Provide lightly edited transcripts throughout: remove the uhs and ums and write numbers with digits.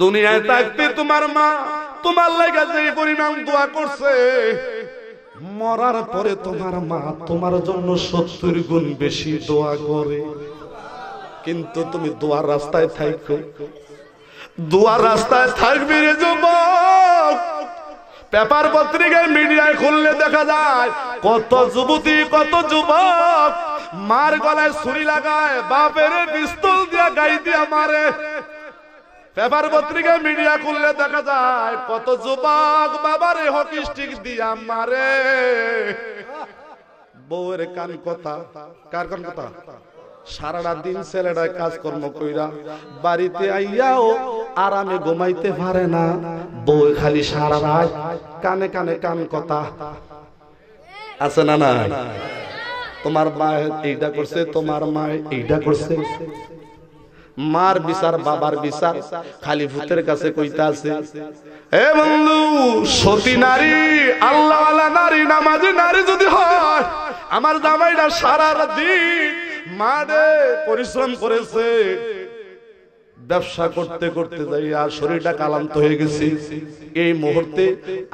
দুনিয়ায় থাকতে তোমার মা তোমার লাগা যে পরিমাণ দোয়া করছে, মরার পরে তোমার মা তোমার জন্য 70 গুণ বেশি দোয়া করে। কিন্তু তুমি দোয়ার রাস্তায় থাকো, দোয়ার রাস্তায় থাকবি রে যুবক। পেপার পত্রিকায় মিডিয়ায় খুললে দেখা যায় কত যুবতী কত যুবক মার গলায় ছুরি লাগায়, বাপের পিস্তল দিয়া গাই দিয়া মারে। পেপার পত্রিকায় মিডিয়া খুললে দেখা যায় কত যুবক বাবারে হকি স্টিক দিয়া মারে। বউয়ের কান কথা, কার কান কথা? সারাটা দিন ছেলেটা কাজকর্ম কইরা বাড়িতে আইয়াও আরামে ঘুমাইতে পারে না, বউ খালি সারা রাত কানে কানে কান কথা। আছে না না? তোমার মা এইটা করছে, তোমার মা এইটা করছে। মার বিচার বাবার বিচার খালি ভূতের কাছে কইতা আছে। এ বন্ধু, সতী নারী আল্লাহওয়ালা নারী নামাজি নারী যদি হয়, আমার জামাইটা সারা দিন মাঠে পরিশ্রম করেছে, ব্যবসা করতে করতে যাই আর শরীরটা ক্লান্ত হয়ে গেছে, এই মুহূর্তে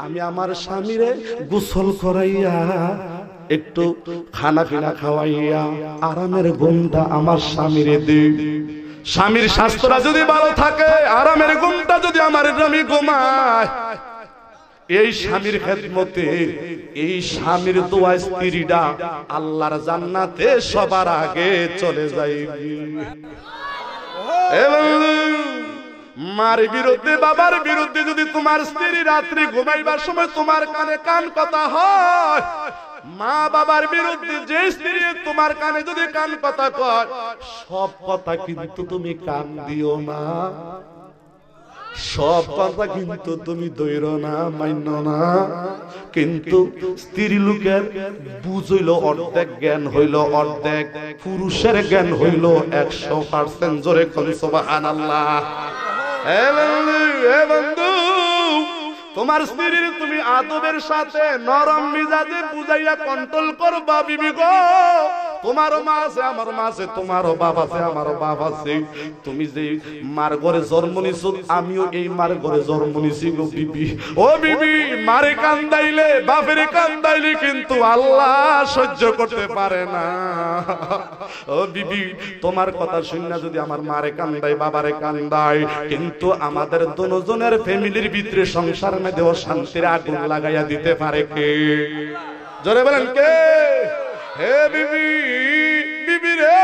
আমি আমার স্বামীরে গোসল করাইয়া একটু খানা পিনা খাওয়াইয়া আরামের ঘুমটা আমার স্বামীরে দিই। স্বামীর স্বাস্থ্যটা যদি ভালো থাকে, আরামের ঘুমটা যদি আমার স্বামী ঘুমায়, এই স্বামীর খেদমতে এই স্বামীর দোয়ায় স্ত্রীটা আল্লাহর জান্নাতে সবার আগে চলে যাইবে। মার বিরুদ্ধে বাবার বিরুদ্ধে যদি তোমার স্ত্রী রাত্রি ঘুমাইবার সময় তোমার কানে কান কথা হয়, মা বাবার বিরুদ্ধে যে স্ত্রী তোমার কানে যদি কান কথা কয়, সব কথা কিন্তু তুমি কান দিও না, সব কথা কিন্তু তুমি দৈর না, মান্য না। কিন্তু স্ত্রী লোকের বুঝ হইল অর্ধেক, জ্ঞান হইল অর্ধেক, পুরুষের জ্ঞান হইল 100%। জোরে কোন সুবহানাল্লাহ। হে বন্ধু, তোমার স্ত্রীর তুমি আদবের সাথে নরম মিজাজে বুঝাইয়া কন্ট্রোল করবা বিবি গো। তোমারও মা আছে, আমারও মা আছে, তোমারও বাপ আছে, আমারও বাপ আছে। তুমি যে মার ঘরে জন্ম নিছো, আমিও এই মার ঘরে জন্ম নিছি গো বিবি। ও বিবি, মারে কান্দাইলে বাপের কান্দাইলে কিন্তু আল্লাহ সহ্য করতে পারে না। ও বিবি, তোমার কথা শুনে যদি আমার মারে কান্দাই বাবারে কান্দাই, কিন্তু আমাদের দুজনের ফ্যামিলির ভিতরে সংসার মধ্যে শান্তির আগুন লাগাইয়া দিতে পারে কে? জোরে বলেন কে? হে বিবি, বিবি রে,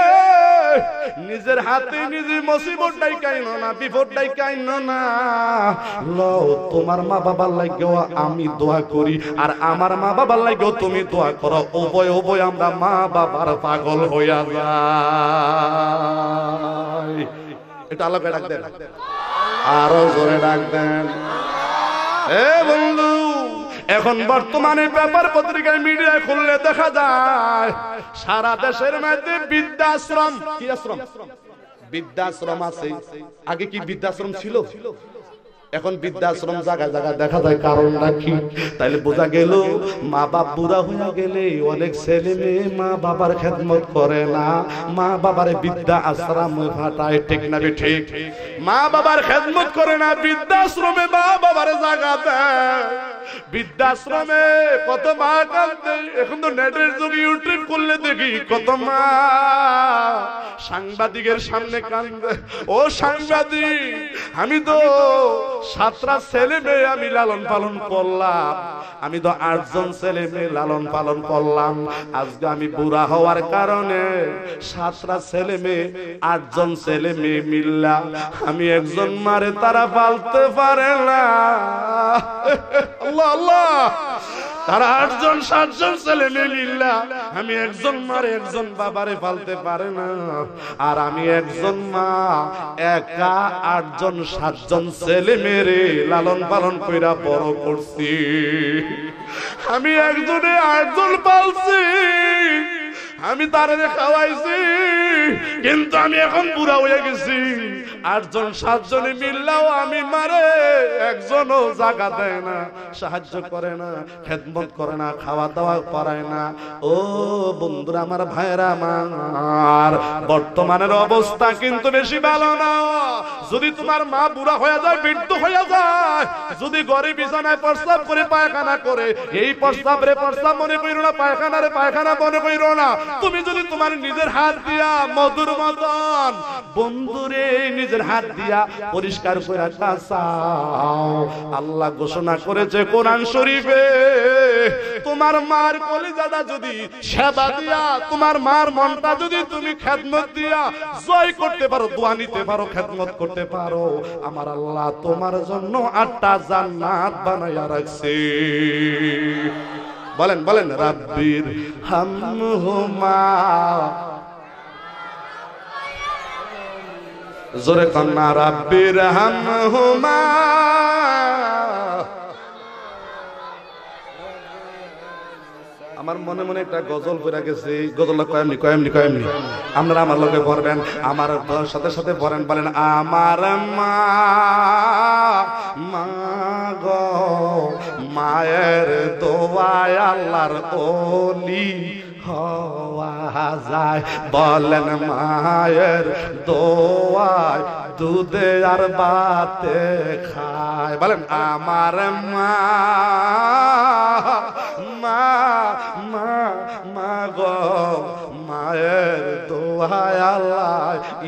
নিজের হাতে নিজে মুসিবত ডাইকাইনো না, বিপদ ডাইকাইনো না। লও, তোমার মা বাবার লাগেও আমি দোয়া করি, আর আমার মা বাবার লাগেও তুমি দোয়া করো। উভয় উভয় আমরা মা বাবার পাগল হইয়া যাই। এটা আল্লাহকে ডাক দেন, আরো জোরে ডাক দেন। এ বন্ধু, এখন বর্তমানে পেপার পত্রিকায় মিডিয়ায় খুললে দেখা যায় সারা দেশের মধ্যে বৃদ্ধাশ্রম। কি আশ্রম? বৃদ্ধাশ্রম আছে। আগে কি বৃদ্ধাশ্রম ছিল? এখন বৃদ্ধাশ্রম জায়গায় জায়গায় দেখা যায়। কারণটা কি? তাইলে বোঝা গেল মা বাপ বুড়া হয়ে গেলে অনেক ছেলে মেয়ে মা বাবার খেদমত করে না, মা বাবার বৃদ্ধা আশ্রমে ফাটায়। ঠিক না ঠিক? মা বাবার খেদমত করে না, বৃদ্ধাশ্রমে মা বাবার জায়গা দেয়। বৃদ্ধাশ্রমে কত মা কাঁদে। এখন তো নেটের যুগে ইউটিউব করলে দেখি কত মা সাংবাদিকের সামনে কাঁদে। ও সাংবাদিক, আমি তো 7টা ছেলে মেয়ে আমি লালন পালন করলাম, আমি তো 8 জন ছেলে মেয়ে লালন পালন করলাম। আজকে আমি বুড়া হওয়ার কারণে 7টা ছেলে মেয়ে 8 জন ছেলে মেয়ে মিল্লা আমি একজন মারে তারা পালতে পারে না। আল্লাহ আল্লাহ, তারা 8 জন 7 জন ছেলে মেয়ে মিল্লা আমি একজন মারে একজন বাবারে পালতে পারে না। আর আমি একজন মা একা 8 জন 7 জন ছেলে মেয়ে লালন পালন কইরা বড় করছি। আমি একজনে 8 জন পালছি, আমি তারে খাওয়াইছি, কিন্তু আমি এখন বুড়া হয়ে গেছি। 8 জন 7 জনে মিললাও আমি মারে একজনও জায়গা দেয় না, সাহায্য করে না, খেদমত করে না, খাওয়া দাওয়া করায় না। ও বন্ধুরা আমার, ভাইরা আমার, বর্তমানের অবস্থা কিন্তু বেশি ভালো না। যদি তোমার মা বুড়া হয়ে যায়, বৃদ্ধ হয়ে যায়, যদি ঘরে বিছানায় প্রস্রাব করে পায়খানা করে, এই প্রস্রাব রে প্রস্রাব মনে কইরো না, পায়খানা রে পায়খানা মনে কইরো না। তুমি যদি তোমার নিজের হাত দিয়া মধুর মতন বন্ধুরে নিজের হাত দিয়া পরিষ্কার করে কাঁচাও। আল্লাহ ঘোষণা করেছে কোরআন শরীফে, তোমার মার কলিজাটা যদি সেবা দিয়া, তোমার মার মনটা যদি তুমি খেদমত দিয়া জয় করতে পারো, দোয়া নিতে পারো, খেদমত করতে পারো, আমার আল্লাহ তোমার জন্য 8টা জান্নাত বানায়া রাখছে। বলেন বলেন, রাব্বির হামহুমা, জোরে কন্যা, রাব্বির হামহুমা। আমার মনে মনে একটা গজল পড়ে গেছে, গজলটা কয়েমনি কয়েমনি কয়েমনি আপনারা আমার লগে পড়বেন, আমার সাথে সাথে পড়েন, বলেন আমার মা, মা গো, মায়ের দোয়ায় আল্লাহর ওলি হওয়া যায়। বলেন মায়ের দোয়ায় দুধে আর ভাতে খায়। বলেন আমার মা, মা মা মা গো, মায়ের দোয়ায় আল্লাহ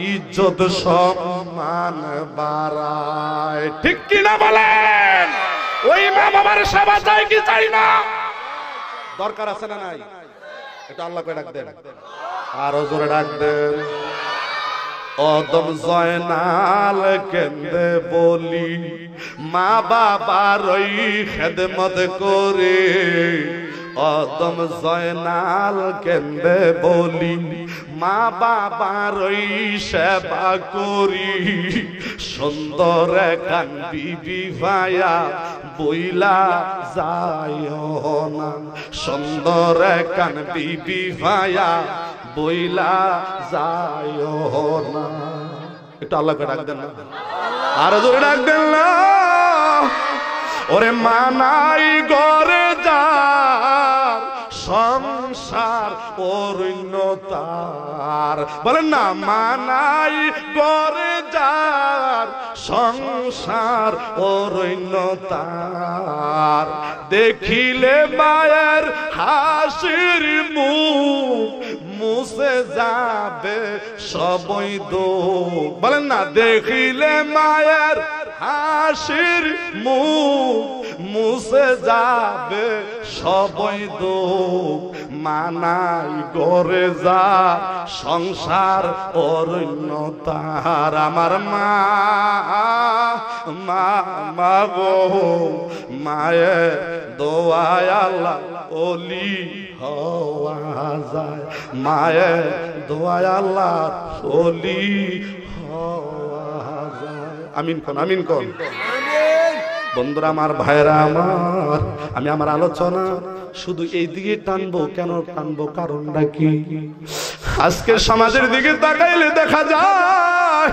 ইজ্জত সম্মান বাড়ায়। ঠিক কিনা বলেন? ওই মা বাবার সেবা চাই কি চাই না? দরকার আছে না নাই? এটা আল্লাহকে ডাক দেন, আরো জোরে ডাক দেন। অদম জয়নাল কেন্দে বলি, মা বাবার ওই খেদমত করে। অদম জয়নাল কেন্দে বলি, মা বাবার ওই সেবা করি। সুন্দর কান বিবি ভাইয়া বইলা যায় না, সুন্দর কান বিবি ভাইয়া বইলা যায় না। একটু আল্লাহকে ডাক দেন না, আরো জোরে ডাক দেন না। ওরে মানাই গরে যার সংসার অরণ্যতার। বলেন না, মানাই গরে যার সংসার অরণ্যতার। দেখিলে মায়ের হাসির মুখ মুছে যাবে সবই দুঃখ। বলেন না, দেখিলে মায়ের হাসির মুখ মুছে যাবে সবই দুঃখ। মানাই গরে যা সংসার অরণ্যতার। আমার মা, মা মা গো, মায়ের দোয়ায় আল্লাহ ওলি হওয়া যায়। মায়ের দোয়ায় আল্লাহ ওলি হওয়া যায়। আমিন কোন, আমিন কোন। বন্ধুরা আমার, ভাইরা আমার, আমি আমার আলোচনা শুধু এই দিকে টানবো। কেন টানবো? কারণটা কি? আজকের সমাজের দিকে তাকাইলে দেখা যায়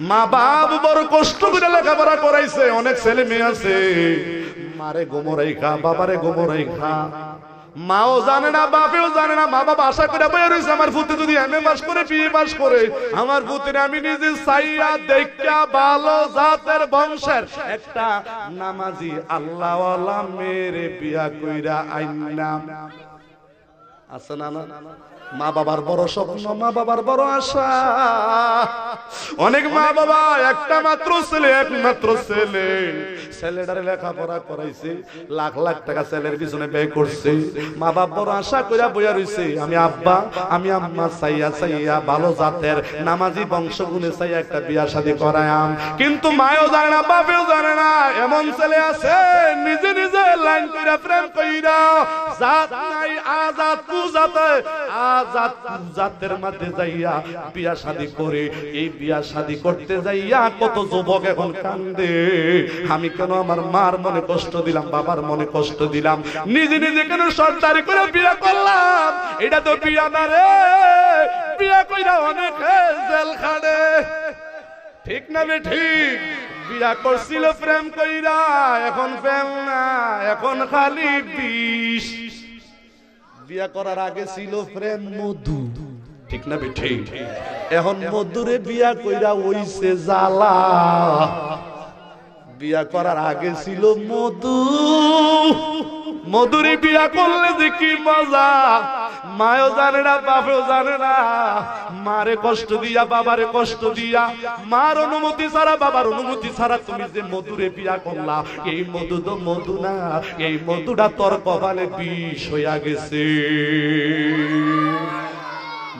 মা বাপ বড় কষ্ট করে লেখাপড়া করাইছে। অনেক ছেলে মেয়ে আছে মারে গোমরাই খা, বাবারে গোমরাই খা, মাও জানে না, বাপেও জানে না। মা বাবা আশা করে বইয়া রয়েছে আমার পুত্র যদি এমএ পাস করে, বিএ পাস করে, আমার পুত্রের আমি নিজে চাইয়া দেখা ভালো জাতের বংশের একটা নামাজি আল্লাহওয়ালা মেরে বিয়া কইরা আইনাম। আছে না? মা বাবার বড় স্বপ্ন, মা বাবার বড় আশা। অনেক মা বাবা একটা মাত্র ছেলে, একমাত্র ছেলে, ছেলেটারে লেখাপড়া করাইছে, লাখ লাখ টাকা ছেলের পিছনে ব্যয় করছে। মা বাবা বড় আশা কইরা বইয়া রইছে, আমি আব্বা আমি আম্মা চাইয়া চাইয়া ভালো জাতের নামাজি বংশগুলো চাইয়া একটা বিয়া শাদী করায়াম। কিন্তু মায়ও জানে না, বাপেও জানে না। এমন ছেলে আছে নিজে নিজে লাইন কইরা প্রেম কইরা জাত নাই আজাদ পূজাতে, আজাদ জাতের মধ্যে যাইয়া বিয়া শাদী করে। এই বিয়া শাদী করতে যাইয়া কত যুবক এখন কান্দে, আমি কেন আমার মার মনে কষ্ট দিলাম, বাবার মনে কষ্ট দিলাম, নিজে নিজে কেন সরকারি করে বিয়া করলাম। এটা তো বিয়া না রে, বিয়া কইরা অনেক জেল খাটে। ঠিক না বে ঠিক? বিয়া করছিল প্রেম কইরা, এখন প্রেম না, এখন খালি বিষ। বিয়া করার আগে ছিল প্রেম মধু, ঠিক না ঠিক? এখন মধুরে বিয়া কইরা হইছে জ্বালা। বিয়া করার আগে ছিল মধু, মধুরে বিয়া করলে যে কি মজা, মায়ও জানে না বাপেও জানে না। মারে কষ্ট দিয়া বাবারে কষ্ট দিয়া, মার অনুমতি ছাড়া বাবার অনুমতি ছাড়া তুমি যে মধুরে বিয়া করলা, এই মধু তো মধু না, এই মধুটা তোর কপালে বিষ হইয়া গেছে।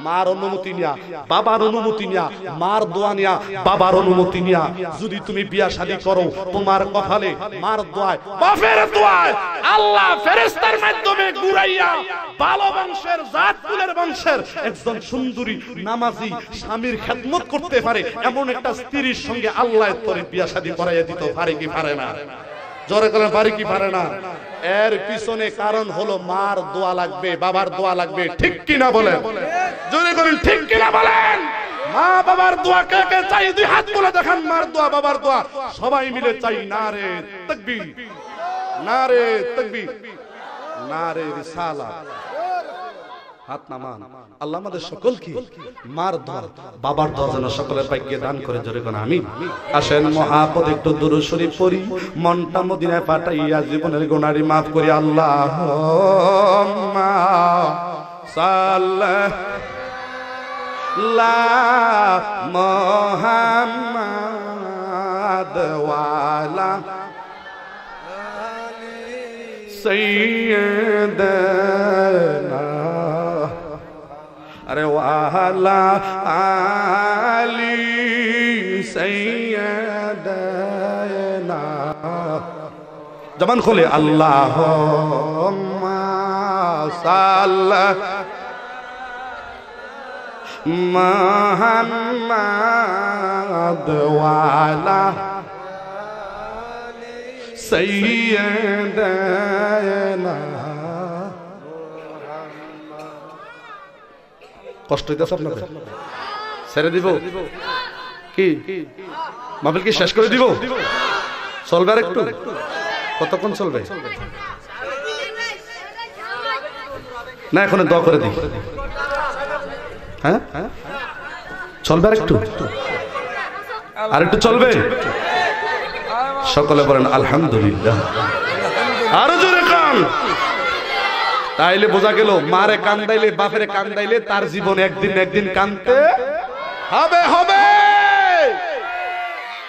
মার অনুমতি নিয়া, বাবার অনুমতি নিয়া, মার দোয়া নিয়া, বাবার অনুমতি নিয়া যদি তুমি বিয়া শাদী করো, তোমার কপালে মার দোয়ায়, বাপের দোয়ায় আল্লাহ ফেরেশতার মাধ্যমে ঘুরাইয়া ভালো বংশের, জাতকুলের বংশের একজন সুন্দরী নামাজি স্বামীর খেদমত করতে পারে এমন একটা স্ত্রীর সঙ্গে আল্লাহ তোরে বিয়া শাদী করাইয়া দিতে পারে কি পারে না? জোরে বলেন পারে কি পারে না? এর পিছনে কারণ হলো মার দোয়া লাগবে, বাবার দোয়া লাগবে, ঠিক কি না বলেন? জোরে বলেন ঠিক কি না বলেন? মা বাবার দোয়া কে কে চাই? দুই হাত তুলে দেখান। মার দোয়া, বাবার দোয়া সবাই মিলে চাই। নারে তাকবীর, নারে তাকবীর, নারে রিসালাত। হাত নামান। আল্লাহ আমাদের সকলকে মার দোয়া, বাবার দোয়া যেন সকলের ভাগ্যে দান করে। জোরে কোন আমিন। আসেন মহাপদ একটু দুরূদ শরীফ পড়ি, মনটা মদিনায় পাঠাইয়া জীবনের গুনারি মাফ করি। আল্লাহুম্মা সাল্লি মুহাম্মাদ ওয়ালা সাইয়্যিদানা, আরে ওয়ালা আলি সাইয়্যিদানা। জবান খুলে আল্লাহুম্মা সাল্লি মুহাম্মাদ ওয়ালা সাইয়্যিদানা। কষ্ট হইতেছে আপনাদের? ছেড়ে দিব কি? মাহফিল কি শেষ করে দিব? চলবে আর একটু? কতক্ষণ চলবে? না এখন দোয়া করে দিই। হ্যাঁ চলবে আর একটু? আর একটু চলবে? সকলে বলেন আলহামদুলিল্লাহ। আরো জোরে কান। তাইলে বোঝা গেল মারে কান্দাইলে, বাপেরে কান্দাইলে তার জীবনে একদিন একদিন কানতে হবে হবে,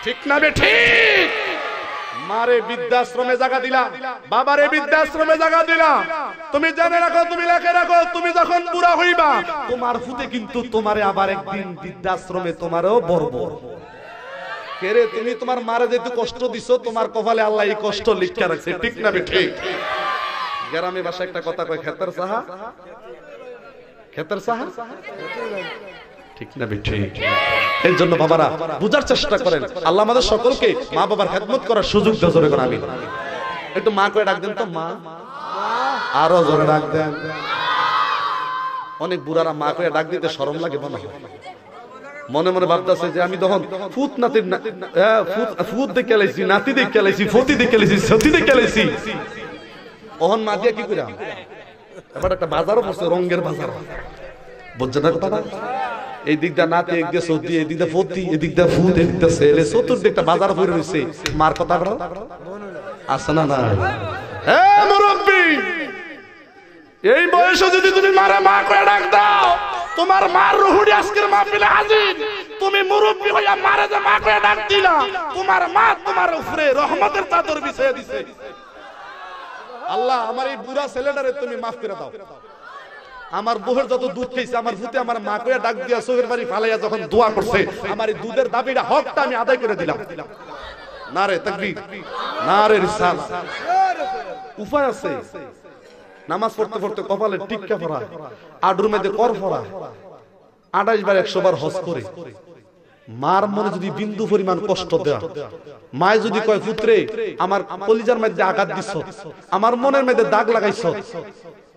ঠিক না বে ঠিক? মারে বৃদ্ধাশ্রমে জায়গা দিলাম, বাবারে বৃদ্ধাশ্রমে জায়গা দিলাম। তুমি জেনে রাখো, তুমি লেখে রাখো, তুমি যখন বুড়া হইবা তোমার ফুতে কিন্তু তোমারে আবার একদিন বৃদ্ধাশ্রমে তোমারও বরবো। কেরে তুমি তোমার মারে যেহেতু কষ্ট দিছো, তোমার কপালে আল্লাহ এই কষ্ট লিখে রাখছে, ঠিক না বে ঠিক? গ্রামে ভাষায় একটা কথা কয়, খেতের সাহা, খেতের সাহা, ঠিক না বে ঠিক? এর জন্য বাবারা বুঝার চেষ্টা করেন। আল্লাহ আমাদের সকলকে মা বাবার খেদমত করার সুযোগ দেন। জোরে করে আমিন। একটু মা করে ডাক দেন তো, মা। আরো জোরে ডাক দেন। অনেক বুড়ারা মা করে ডাক দিতে শরম লাগে মনে হয়, মনে মনে ভাবতেছে যে আমি তখন ফুত নাতির ফুত দেখে লাইছি, নাতি দেখে লাইছি, ফতি দেখে লাইছি, সতী দেখে লাইছি। ওহন মা দিয়া কি কইরা এবার একটা বাজারও পড়ছে, রঙের বাজার। বুঝছেন না কথাটা? এই দিকটা নাতি, এক দিয়ে সতী, এই দিকটা ফতি, এই দিকটা ফুত, এই দিকটা ছেলে, চতুর্দিকটা বাজার পড়ে রইছে। মার কথা আছে না না? হ্যাঁ মুরব্বি, এই বয়সে যদি তুমি মারে মা করে ডাক দাও, তোমার মার রুহুড়ি আজকের মাহফিলে হাজির। তুমি মুরব্বি হইয়া মারে যে মা করে ডাক দিলা, তোমার মা তোমার উপরে রহমতের চাদর বিছিয়ে দিছে। আল্লাহ আমার এই বুড়া ছেলেটারে তুমি মাফ করে দাও। আমার বউয়ের যত দুধ খেয়েছে, আমার ভূতে আমার মা কইয়া ডাক দিয়া চোখের বাড়ি ফালাইয়া যখন দোয়া করছে, আমার এই দুধের দাবিটা, হকটা আমি আদায় করে দিলাম। নারে তাকবীর, নারে রিসালাত। উপায় আছে। নামাজ পড়তে পড়তে কপালে টিক্কা পড়া, আডুর মধ্যে কর পড়া, 28 বার 100 বার হজ করে মার মনে যদি বিন্দু পরিমাণ কষ্ট দেয়া, মায় যদি কয় পুত্রে আমার কলিজার মধ্যে আঘাত দিছ, আমার মনের মধ্যে দাগ লাগাইছ,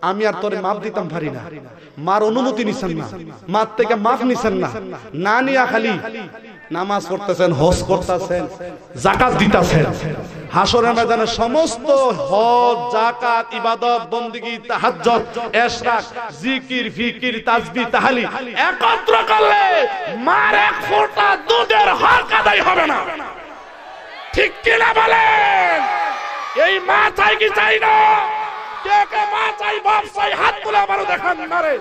আমি আর তোরে মাপ দিতাম পারি না। মার অনুমতি নিছেন না, মার থেকে মাপ নিছেন না, না নিয়া খালি নামাজ পড়তেছেন, হজ করতেছেন, যাকাত দিতেছেন। হাসরের ময়দানে সমস্ত হজ, যাকাত, ইবাদত, বندگی, তাহাজ্জুদ, ইশরাক, জিকির, ফিকির, তাসবিহ, তাহলিল একত্র করলে মার এক ফোঁটা দুধের হক আদায় হবে না। ঠিক কি না বলেন? এই মা চাই কি চাই না? কে কে মা চাই, বাপ চাই, হাত তুলে আমারও দেখান মারে।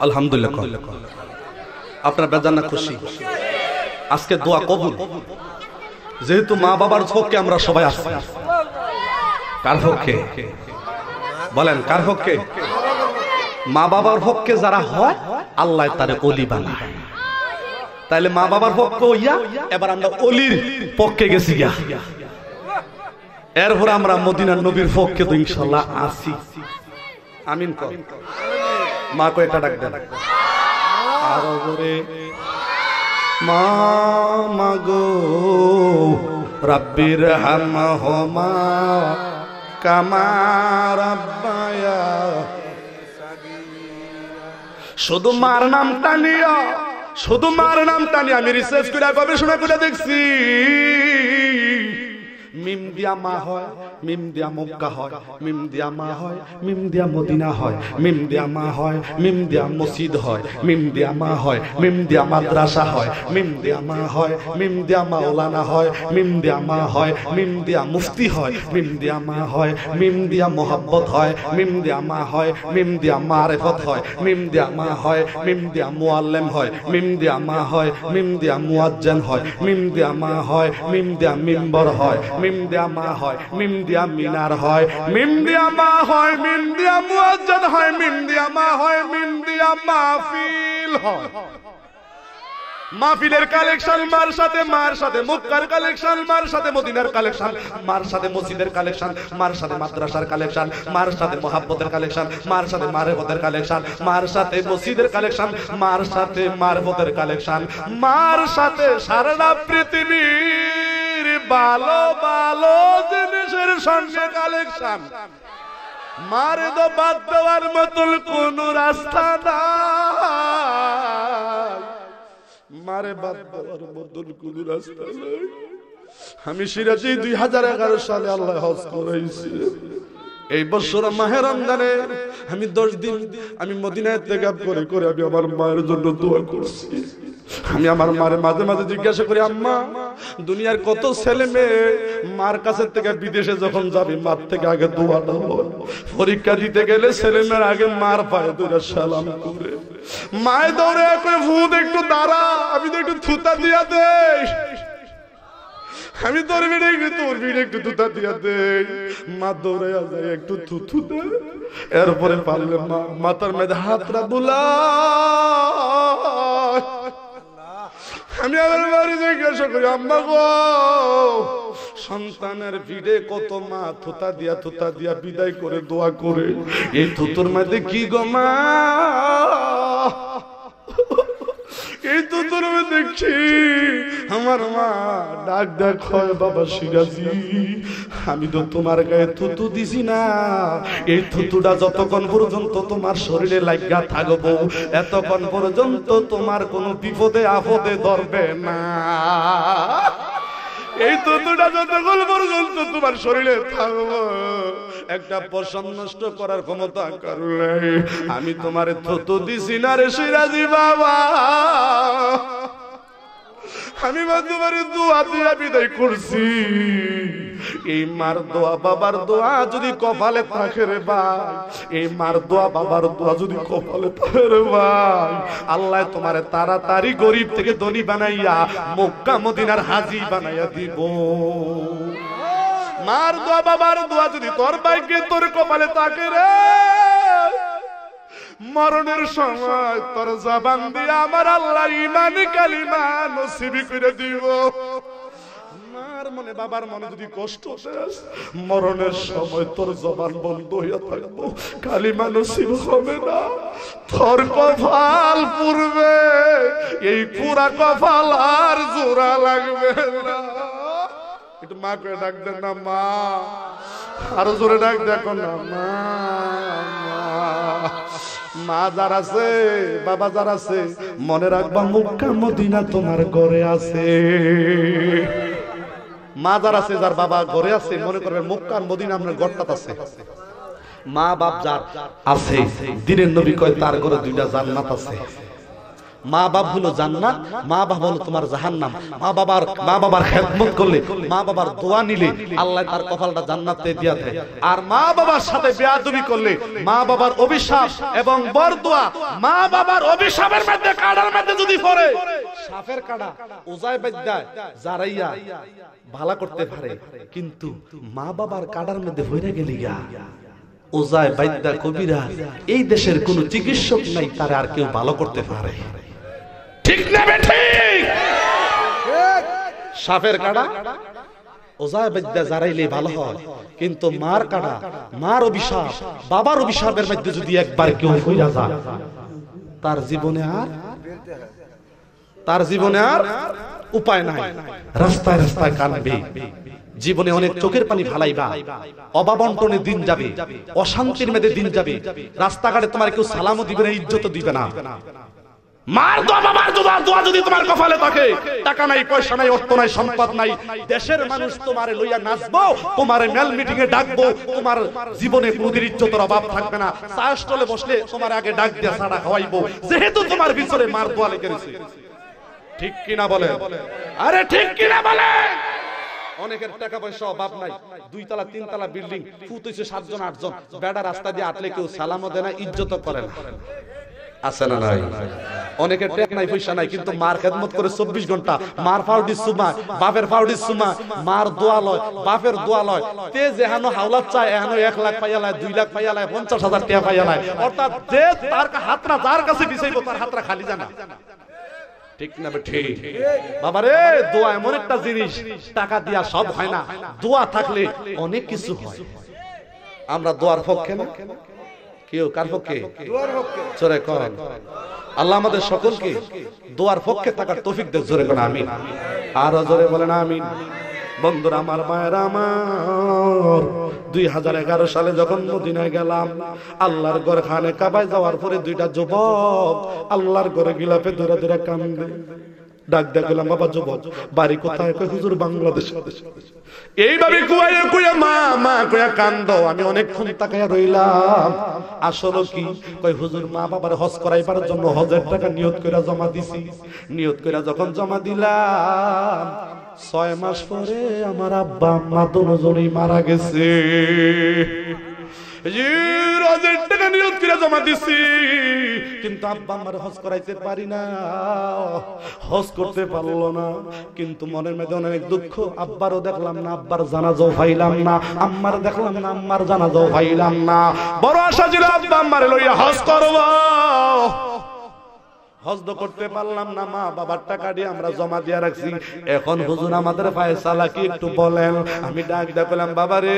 আলহামদুলিল্লাহ, আপনার বেজানা খুশি, আজকে দোয়া কবুল। যেহেতু মা বাবার পক্ষে আমরা সবাই আসছি, কার পক্ষে বলেন? কার পক্ষে? মা বাবার পক্ষে যারা হয় আল্লাহ তারে ওলি বানায়। তাইলে মা বাবার পক্ষে হইয়া এবার আমরা ওলির পক্ষে গেছি গিয়া, এরপর আমরা মদিনার নবীর পক্ষে তো ইনশাআল্লাহ আসি। আমিন কর। মা কো একটা ডাক দেন আর ওরে মা মাগো রাব্বির হামহুমা কামা রাব্বায়া। শুধু মার নামটা নিয়া, শুধু মার নামটা নিয়ে আমি রিসার্চ করে গবেষণা করে দেখছি, মিম দিয়া মা হয়, মিম দিয়া মক্কা হয়, মিম দিয়া মা হয়, মিম দিয়া মদিনা হয়, মিম দিয়া মা হয়, মিম দিয়া মসজিদ হয়, মিম দিয়া মা হয়, মিম দিয়া মাদ্রাসা হয়, মিম দিয়া মা হয়, মিম দিয়া মাওলানা হয়, মিম দিয়া মা হয়, মিম দিয়া মুফতি হয়, মিম দিয়া মা হয়, মিম দিয়া মোহাব্বত হয়, মিম দিয়া মা হয়, মিম দিয়া মারিফত হয়, মিম দিয়া মা হয়, মিম দিয়া মুআল্লিম হয়, মিম দিয়া মা হয়, মিম দিয়া মুয়াজ্জিন হয়, মিম দিয়া মা হয়, মিম দিয়া মিম্বর হয়, মিম দিয়া মা হয়, মিম দিয়া মিনার হয়, মিম দিয়া মা হয়, মিম দিয়া মুয়াজ্জিন হয়, মিম দিয়া মা হয়, মিম দিয়া মাহফিল হয়। মাহফিলের কালেকশন মার সাথে, মার সাথে মক্কার কালেকশন, মার সাথে মদিনার কালেকশন, মার সাথে মসজিদের কালেকশন, মার সাথে মাদ্রাসার কালেকশন, মার সাথে মুহাব্বতের কালেকশন, মার সাথে মারিফতের কালেকশন, মার সাথে মসজিদের কালেকশন, মার সাথে মারিফতের কালেকশন, মার সাথে সারা পৃথিবীর ভালো ভালো জিনিসের সঙ্গে কালেকশন। মারে তো বাদ দেওয়ার মতন কোন রাস্তা নাই, মারে বাদ দেওয়ার মতন কোন রাস্তা নাই। আমি সিরাজি 2011 সালে আল্লাহ হজ করাইছি। এই বছর মাহে রমজানে আমি 10 দিন আমি মদিনায় ইতিকাফ করে করে আমি আমার মায়ের জন্য দোয়া করছি। আমি আমার মারে মাঝে মাঝে জিজ্ঞাসা করি, আম্মা দুনিয়ার কত ছেলে মেয়ে মার কাছে থেকে বিদেশে যখন যাবি মার থেকে আগে দোয়াটা হয়। পরীক্ষা দিতে গেলে ছেলে মেয়ের আগে মার পায়ে ধরে সালাম করে, মায়ে দৌড়ে কই ভূত একটু দাঁড়া, আমি তো একটু থুতা দিয়া দেই, আমি তোর ভিড়ে তোর ভিড়ে একটু থুতা দিয়া দেই। মা দৌড়ে যায় একটু থুথু দে, এরপরে পারলে মা মাথার মধ্যে হাতটা বুলা। আমি আমার বাড়ি জিজ্ঞাসা করি, আম্মা গো সন্তানের ভিড়ে কত মা থুতা দিয়া বিদায় করে দোয়া করে, এই থুতুর মধ্যে কি গো মা? এই থুতুর মধ্যে কি? আমার মা ডাক ডাক হয়, বাবা সিরাজি আমি তো তোমার গায়ে থুতু দিছি না, এই থুতুটা যতক্ষণ পর্যন্ত তোমার শরীরে লাগা থাকবো এতক্ষণ পর্যন্ত তোমার কোনো বিপদে আপদে ধরবে না। এই থুতুটা যতক্ষণ পর্যন্ত তোমার শরীরে থাকবো একটা পশম নষ্ট করার ক্ষমতা করলে আমি তোমার থুতু দিছি না রে সিরাজি বাবা। আমি তোমার দোয়া দিয়া বিদায় করছি। এই মার দোয়া বাবার দোয়া যদি কপালে থাকে রে ভাই, এই মার দোয়া বাবার দোয়া যদি কপালে থাকে রে ভাই, আল্লাহ তোমারে তাড়াতাড়ি গরিব থেকে ধনী বানাইয়া মক্কা মদিনার হাজী বানাইয়া দিব। মার দোয়া বাবার দোয়া যদি তোর ভাগ্যে তোর কপালে থাকে রে, মরণের সময় তোর জবান দিয়ে আমার আল্লাহ ঈমান কালিমা নসিব করে দিব। মার মনে বাবার মনে যদি কষ্ট শেষ, মরণের সময় তোর জবান বন্ধ হইয়া থাকবো, কালিমা নসিব হবে না। তোর কপাল পুরবে, এই পুরা কপাল আর জোড়া লাগবে না। একটু মা করে ডাক দেন না, মা আরো জোরে ডাক দেখো না, মা। মা যারা আছে, বাবা যারা আছে, মনে রাখবা মক্কা মদিনা তোমার ঘরে আছে। মা যার আছে, যার বাবা ঘরে আছে, মনে করবেন মক্কা মদিনা আপনার ঘরটাত আছে। মা বাপ যার আছে, দিনের নবী কয় তার ঘরে দুইটা জান্নাত আছে। মা বাপ হলো জান্নাত, মা বাবা হলো তোমার জাহান্নাম। মা বাবার খেদমত করলে, মা বাবার দোয়া নিলে আল্লাহ তার কপালটা জান্নাতে দিয়া দেয়। আর মা বাবার সাথে বেয়াদবি করলে, মা বাবার অভিশাপ এবং বরদোয়া, মা বাবার অভিশাপের মধ্যে কাঁড়ার মধ্যে যদি পড়ে, সাপের কাঁড়া ওজায় বাদ্যায় জারাইয়া ভালো করতে পারে, কিন্তু মা বাবার কাঁড়ার মধ্যে ভরে গেলি গা ওজায় বাদ্যা কবিরা, এই দেশের কোন চিকিৎসক নাই তারা আর কেউ ভালো করতে পারে। ঠিক না ঠিক? সাপের কাঁড়া ওজায় বাদ্যা জারাইলে ভালো হয়, কিন্তু মার কাঁড়া, মার অভিশাপ, বাবার অভিশাপের মধ্যে যদি একবার কেউ হইয়া যায়, তার জীবনে আর উপায় নাই, রাস্তায় রাস্তায় কাঁদবে। জীবনে অনেক চোখের পানি ফালাইবা, অভাবন্টনে দিন যাবে, অশান্তির মধ্যে দিন যাবে, রাস্তাঘাটে তোমার কেউ সালামও দিবে না, ইজ্জতও দিবে না। মার দোয়া, বাবার দোয়া যদি তোমার কপালে থাকে, টাকা নাই, পয়সা নাই, অর্থ নাই, সম্পদ নাই, দেশের মানুষ তোমারে লইয়া নাচবো, তোমারে মেল মিটিং এ ডাকবো, তোমার জীবনে কোনদিন ইজ্জতের অভাব থাকবে না। চা স্টলে বসলে তোমার আগে ডাক দিয়া ছাড়া খাওয়াইবো, যেহেতু তোমার ভিতরে মার দোয়া লেগে রয়েছে। ঠিক কিনা বলে? আরে ঠিক কিনা বলে? অনেকের টাকা পয়সা অভাব নাই, 2 তলা 3 তলা বিল্ডিং, ফুট হইছে 7 জন 8 জন, বেড়া রাস্তা দিয়ে আটলে কেউ সালামও দেয় না, ইজ্জতও করে না। আছে না নাই? অনেকের টাকা নাই, পয়সা নাই, কিন্তু মার খেদমত করে 24 ঘন্টা। মার ফাউডি সুমা, বাপের ফাউডি সুমা, মার দোয়া লয়, বাপের দোয়া লয়। তে যেহানো হাওলাত চায়, এহানো 1 লাখ পাইয়া লয়, 2 লাখ পাইয়া লয়, 50,000 টাকা পাইয়া লয়। অর্থাৎ যে তার হাতরা যার কাছে বিছাইবো, তার হাতরা খালি জানা। ঠিক না ঠিক? বাবারে, দোয়া এমন একটা জিনিস, টাকা দিয়া সব হয় না, দোয়া থাকলে অনেক কিছু হয়। আমরা দোয়ার পক্ষে না? কেউ কার পক্ষে? দোয়ার পক্ষে। জোরে করেন। আল্লাহ আমাদের সকলকে দোয়ার পক্ষে থাকার তৌফিক দেন। জোরে করেন আমিন। আর জোরে বলেন আমিন। বন্ধুরা আমার, মায়েরা আমার, 2011 সালে যখন মদিনায় গেলাম, আল্লাহর ঘর খানে কাবায় যাওয়ার পরে 2টা যুবক আল্লাহর ঘরে গিলাপে ধরে ধরে কান্দে। ডাক দেখলাম, বাবা যুবক বাড়ি কোথায়? কই হুজুর বাংলাদেশ। এইভাবে কুয়ায় কুয়া মা মা কুয়া কান্দ। আমি অনেকক্ষণ তাকায়া রইলাম, আসলে কি? কই হুজুর মা বাবার হজ করাইবার জন্য হজের টাকা নিয়ত কইরা জমা দিছি। নিয়ত কইরা যখন জমা দিলাম, 6 মাস পরে আমার আব্বা আম্মা দুজনেই মারা গেছে। হজের টাকা নিয়ত করে জমা দিছি, কিন্তু আব্বা আম্মার হজ করাইতে পারি না, হজ করতে পারলো না। কিন্তু মনের মধ্যে অনেক দুঃখ। আব্বারও দেখলাম না, আব্বার জানাজাও পাইলাম না, আম্মার দেখলাম না, আম্মার জানাজাও পাইলাম না। বড় আশা ছিল আব্বা আম্মারে লইয়া হজ করব, হজ করতে পারলাম না। মা বাবার টাকা দিয়ে আমরা জমা দিয়ে রাখছি। এখন হুজুর আমাদের ফায়সালা কি একটু বলেন। আমি ডাক ডাকলাম, বাবারে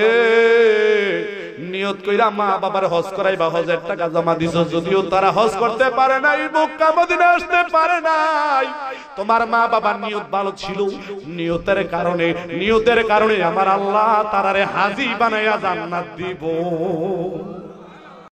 নিয়ত কইরা মা বাবার হজ করাইবা, হজের টাকা জমা দিছো, যদিও তারা হজ করতে পারে নাই, মক্কা মদিনা আসতে পারে নাই, তোমার মা বাবার নিয়ত ভালো ছিল। নিয়তের কারণে আমার আল্লাহ তারারে হাজী বানাইয়া জান্নাত দিব।